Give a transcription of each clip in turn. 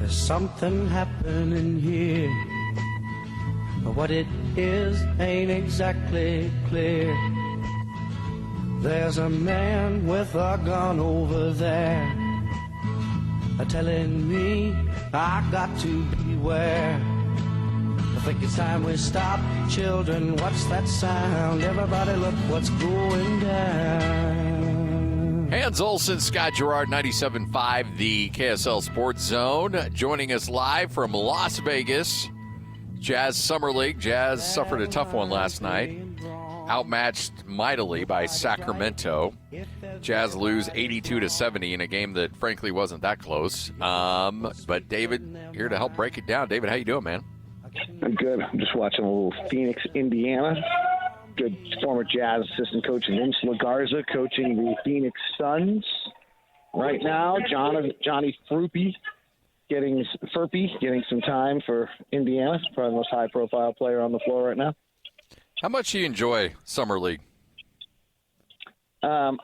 There's something happening here, but what it is ain't exactly clear. There's a man with a gun over there, telling me I got to beware. I think it's time we stop. Children, what's that sound? Everybody look what's going down. Hans Olsen, Scott Gerard, 97.5, the KSL Sports Zone. Joining us live from Las Vegas, Jazz Summer League. Jazz suffered a tough one last night. Outmatched mightily by Sacramento. Jazz lose 82-70 in a game that frankly wasn't that close. But David here to help break it down. David, how you doing, man? I'm good. I'm just watching a little Phoenix, Indiana. Good former Jazz assistant coach Vince LaGarza coaching the Phoenix Suns right now. Johnny Furpey getting some time for Indiana. Probably the most high-profile player on the floor right now. How much do you enjoy Summer League? I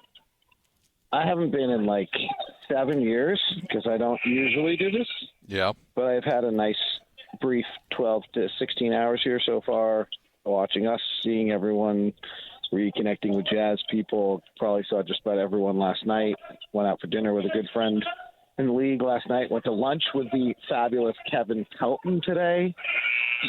haven't been in like 7 years because I don't usually do this. Yeah. But I've had a nice brief 12 to 16 hours here so far, watching us, seeing everyone, reconnecting with Jazz people. Probably saw just about everyone last night. Went out for dinner with a good friend in the league last night. Went to lunch with the fabulous Kevin Pelton today.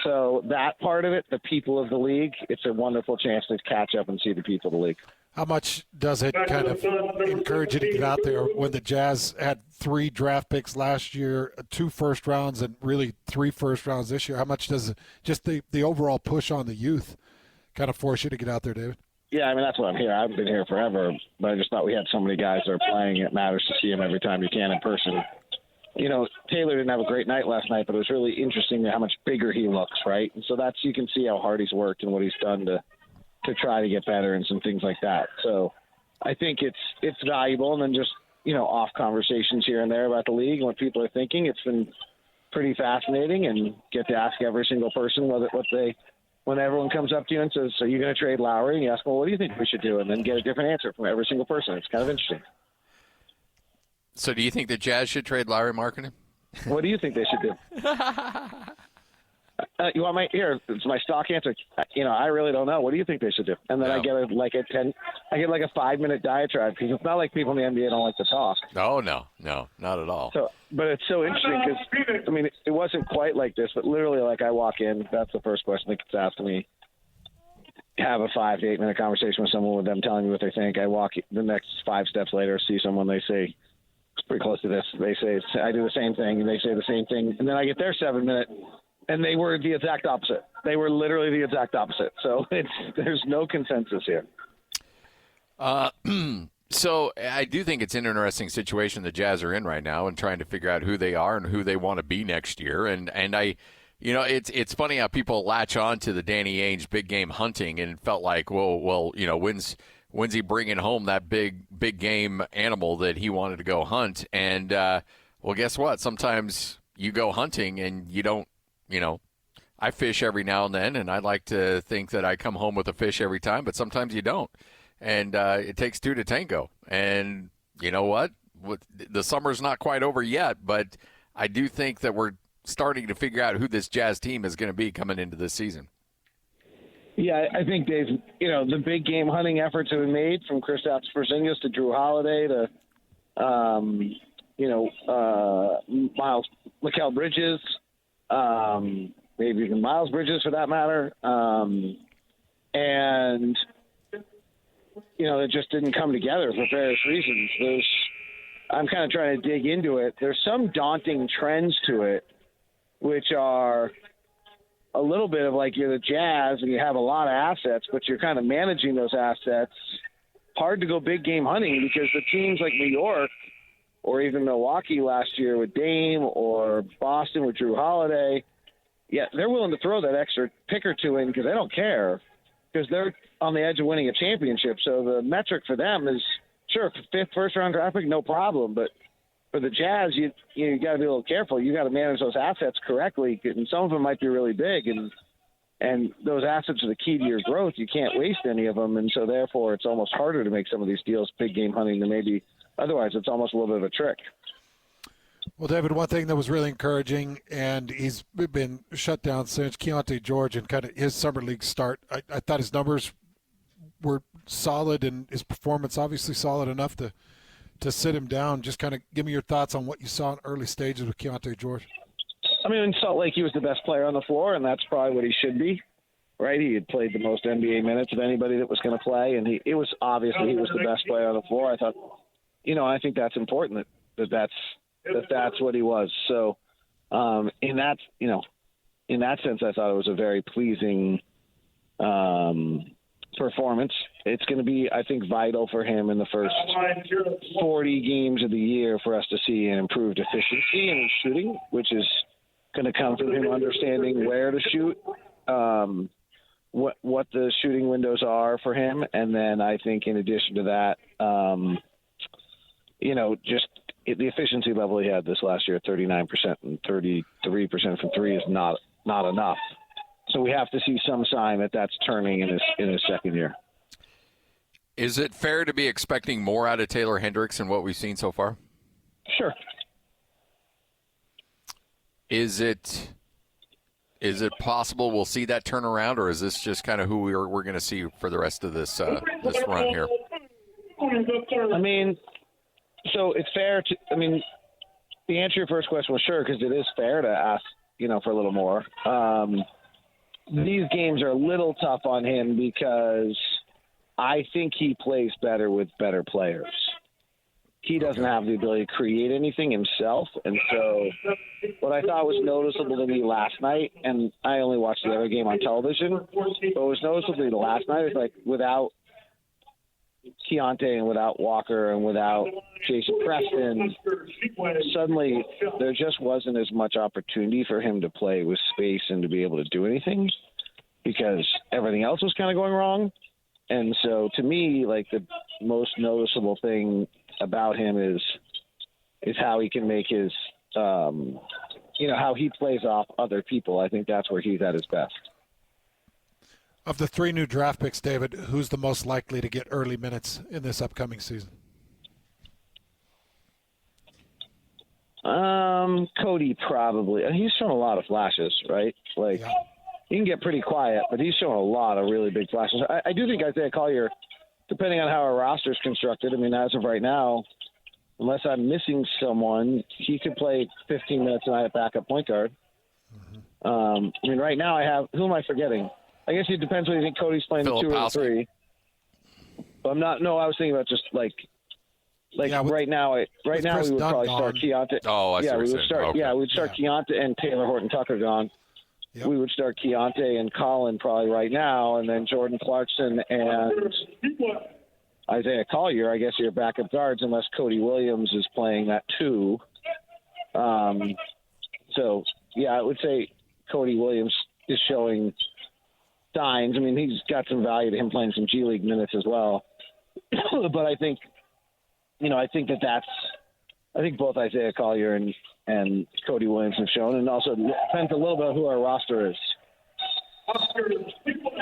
So that part of it, the people of the league, it's a wonderful chance to catch up and see the people of the league. How much does it kind of encourage you to get out there when the Jazz had 3 draft picks last year, 2 first rounds, and really 3 first rounds this year? How much does just the overall push on the youth kind of force you to get out there, David? Yeah, I mean, that's why I'm here. I haven't been here forever, but I just thought we had so many guys that are playing. It matters to see them every time you can in person. You know, Taylor didn't have a great night last night, but it was really interesting how much bigger he looks, right? And so you can see how hard he's worked and what he's done to try to get better and some things like that. So I think it's valuable. And then just, off conversations here and there about the league and what people are thinking. It's been pretty fascinating, and get to ask every single person when everyone comes up to you and says, "So you're going to trade Lowry?" And you ask, "Well, what do you think we should do?" And then get a different answer from every single person. It's kind of interesting. So do you think the Jazz should trade Lowry Markkanen? What do you think they should do? You want it's my stock answer. I really don't know. What do you think they should do? And then I get like a 5-minute diatribe, because it's not like people in the NBA don't like to talk. Oh, no, not at all. So, but it's so interesting because, it wasn't quite like this, but literally like I walk in, that's the first question that gets asked to me. Have a 5 to 8 minute conversation with someone, with them telling me what they think. I walk the next 5 steps later, see someone, they say, it's pretty close to this. They say, I do the same thing, and they say the same thing. And then I get their 7-minute, and they were the exact opposite. They were literally the exact opposite. So there's no consensus here. So I do think it's an interesting situation the Jazz are in right now, and trying to figure out who they are and who they want to be next year. And I, it's funny how people latch on to the Danny Ainge big game hunting, and it felt like, well, when's he bringing home that big game animal that he wanted to go hunt? And, well, guess what? Sometimes you go hunting and you don't, I fish every now and then, and I like to think that I come home with a fish every time, but sometimes you don't. And it takes 2 to tango. And you know what? The summer's not quite over yet, but I do think that we're starting to figure out who this Jazz team is going to be coming into this season. Yeah, I think, Dave, the big game hunting efforts have been made, from Kristaps Porzingis to Drew Holiday to, Mikal Bridges, maybe even Miles Bridges for that matter. And, it just didn't come together for various reasons. I'm kind of trying to dig into it. There's some daunting trends to it, which are a little bit of like you're the Jazz and you have a lot of assets, but you're kind of managing those assets. Hard to go big game hunting, because the teams like New York or even Milwaukee last year with Dame, or Boston with Drew Holiday, they're willing to throw that extra pick or two in because they don't care, because they're on the edge of winning a championship. So the metric for them is, sure, 5th first-round draft pick, no problem, but for the Jazz, you got to be a little careful. You got to manage those assets correctly, and some of them might be really big, and those assets are the key to your growth. You can't waste any of them, and so therefore it's almost harder to make some of these deals big game hunting than maybe otherwise. It's almost a little bit of a trick. Well, David, one thing that was really encouraging, and he's been shut down since, Keyonte George and kind of his summer league start. I thought his numbers were solid and his performance obviously solid enough to sit him down. Just kind of give me your thoughts on what you saw in early stages with Keyonte George. I mean, in Salt Lake, he was the best player on the floor, and that's probably what he should be, right? He had played the most NBA minutes of anybody that was going to play, and he was the best player on the floor. I thought, I think that's important that's what he was. So, in that sense, I thought it was a very pleasing performance. It's going to be, I think, vital for him in the first 40 games of the year for us to see an improved efficiency in his shooting, which is going to come from him understanding where to shoot, what the shooting windows are for him. And then I think in addition to that, just the efficiency level he had this last year at 39% and 33% from three is not enough. So we have to see some sign that that's turning in his second year. Is it fair to be expecting more out of Taylor Hendricks than what we've seen so far? Sure. Is it possible we'll see that turnaround, or is this just kind of who we're going to see for the rest of this run here? I mean, so it's fair to. I mean, the answer to your first question was sure, because it is fair to ask, for a little more. These games are a little tough on him because I think he plays better with better players. He doesn't have the ability to create anything himself. And so what I thought was noticeable to me last night, and I only watched the other game on television, but what was noticeable to me last night is like without Keyonte and without Walker and without Jason Preston, suddenly there just wasn't as much opportunity for him to play with space and to be able to do anything because everything else was kind of going wrong. And so to me, like the most noticeable thing about him is how he can make his, how he plays off other people. I think that's where he's at his best. Of the 3 new draft picks, David, who's the most likely to get early minutes in this upcoming season? Cody probably. He's shown a lot of flashes, right? Like he can get pretty quiet, but he's shown a lot of really big flashes. I do think Isaiah Collier, depending on how our roster is constructed, I mean, as of right now, unless I'm missing someone, he could play 15 minutes and I have backup point guard. I mean, right now I have – who am I forgetting? I guess it depends when you think Cody's playing the 2 or the 3. But I'm not – no, I was thinking about just right now we would probably start Keyonte. Oh, I see what you're saying. Okay. Yeah, we'd start Keyonte and Taylor Horton-Tucker gone. Yep. We would start Keyonte and Colin probably right now, and then Jordan Clarkson and Isaiah Collier, I guess, are your backup guards unless Cody Williams is playing that 2. So, yeah, I would say Cody Williams is showing signs. I mean, he's got some value to him playing some G League minutes as well. But I think, I think both Isaiah Collier and Cody Williams have shown, and also depends a little bit on who our roster is.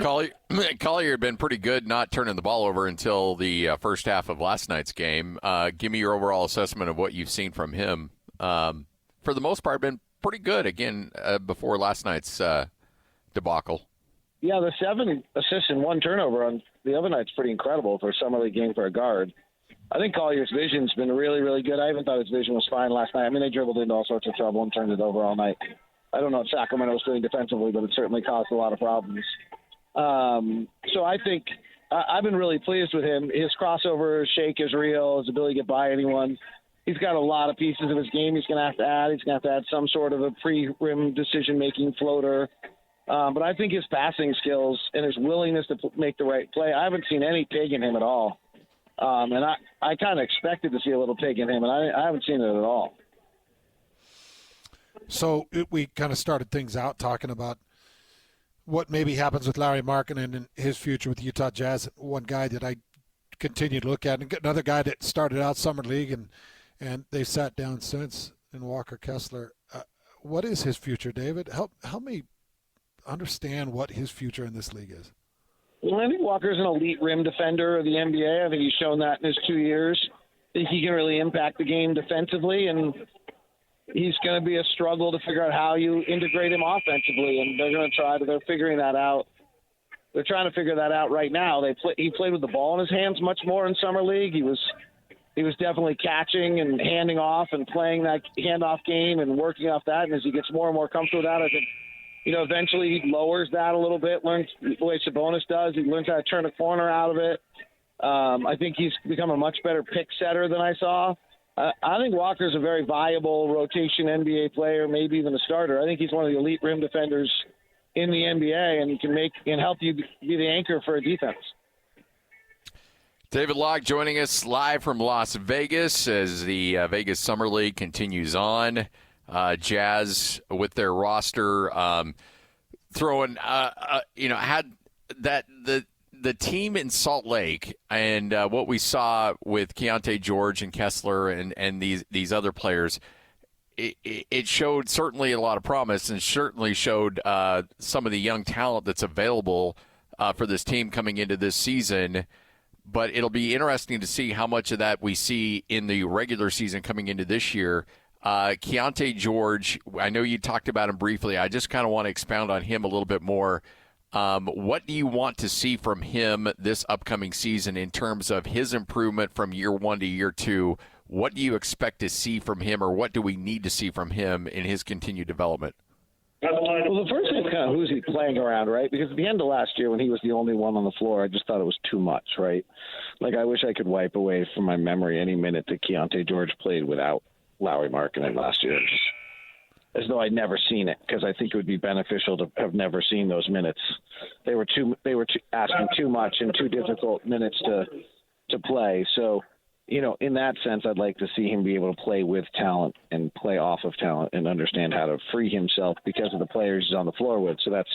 Collier had been pretty good not turning the ball over until the first half of last night's game. Give me your overall assessment of what you've seen from him. For the most part, been pretty good, again, before last night's debacle. Yeah, the 7 assists and 1 turnover on the other night's pretty incredible for a summer league game for a guard. I think Collier's vision's been really, really good. I even thought his vision was fine last night. I mean, they dribbled into all sorts of trouble and turned it over all night. I don't know what Sacramento was doing defensively, but it certainly caused a lot of problems. So I think I've been really pleased with him. His crossover shake is real. His ability to get by anyone. He's got a lot of pieces of his game he's going to have to add. He's going to have to add some sort of a pre-rim decision-making floater. But I think his passing skills and his willingness to make the right play, I haven't seen any pig in him at all. And I kind of expected to see a little pig in him, and I haven't seen it at all. So we kind of started things out talking about what maybe happens with Larry Markkinen and his future with the Utah Jazz. One guy that I continue to look at, and another guy that started out Summer League and they sat down since, in Walker Kessler. What is his future, David? Help me understand what his future in this league is. Well, I think Walker's an elite rim defender of the NBA. I think he's shown that in his 2 years. I think he can really impact the game defensively. And, he's going to be a struggle to figure out how you integrate him offensively, and they're figuring that out. They're trying to figure that out right now. He played with the ball in his hands much more in summer league. He was definitely catching and handing off and playing that handoff game and working off that. And as he gets more and more comfortable with that, I think, eventually he lowers that a little bit, learns the way Sabonis does. He learns how to turn a corner out of it. I think he's become a much better pick setter than I saw. I think Walker's a very viable rotation NBA player, maybe even a starter. I think he's one of the elite rim defenders in the NBA, and he can help you be the anchor for a defense. David Locke joining us live from Las Vegas as the Vegas Summer League continues on. Jazz with their roster throwing, had that the team in Salt Lake and what we saw with Keyonte George and Kessler and these other players. It showed certainly a lot of promise and certainly showed some of the young talent that's available for this team coming into this season. But it'll be interesting to see how much of that we see in the regular season coming into this year. Keyonte George, I know you talked about him briefly. I just kind of want to expound on him a little bit more. What do you want to see from him this upcoming season in terms of his improvement from year one to year two? What do you expect to see from him, or what do we need to see from him in his continued development? Well, the first thing is kind of who's he playing around, right? Because at the end of last year when he was the only one on the floor, I just thought it was too much, right? Like, I wish I could wipe away from my memory any minute that Keyonte George played without Lowry Markkanen last year. As though I'd never seen it, because I think it would be beneficial to have never seen those minutes. They were asking too much and too difficult minutes to play. So, in that sense, I'd like to see him be able to play with talent and play off of talent and understand how to free himself because of the players he's on the floor with. So that's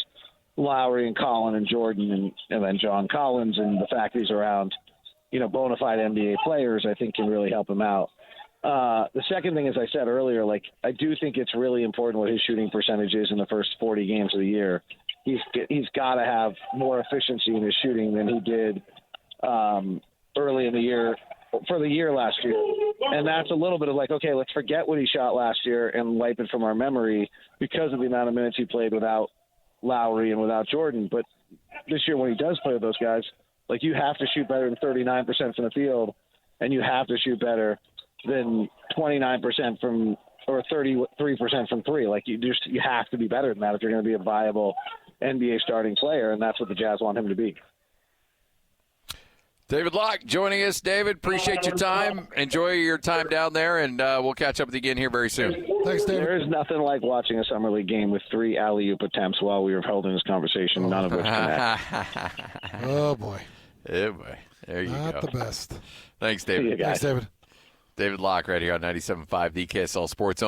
Lowry and Collin and Jordan and then John Collins, and the fact he's around, bona fide NBA players, I think can really help him out. The second thing, as I said earlier, I do think it's really important what his shooting percentage is in the first 40 games of the year. He's got to have more efficiency in his shooting than he did early in the year for the year last year. And that's a little bit of okay, let's forget what he shot last year and wipe it from our memory because of the amount of minutes he played without Lowry and without Jordan. But this year when he does play with those guys, you have to shoot better than 39% from the field, and you have to shoot better than 29% from or 33% from three. You have to be better than that if you're going to be a viable NBA starting player, and that's what the Jazz want him to be. David Locke joining us. David, appreciate your time. Enjoy your time down there, and we'll catch up with you again here very soon. Thanks, David. There is nothing like watching a summer league game with 3 alley-oop attempts while we were holding this conversation, none of which connect. Oh, boy. Oh, boy. There you go. Not the best. Thanks, David. See you guys. Thanks, David. David Locke right here on 97.5, the KSL Sports Zone.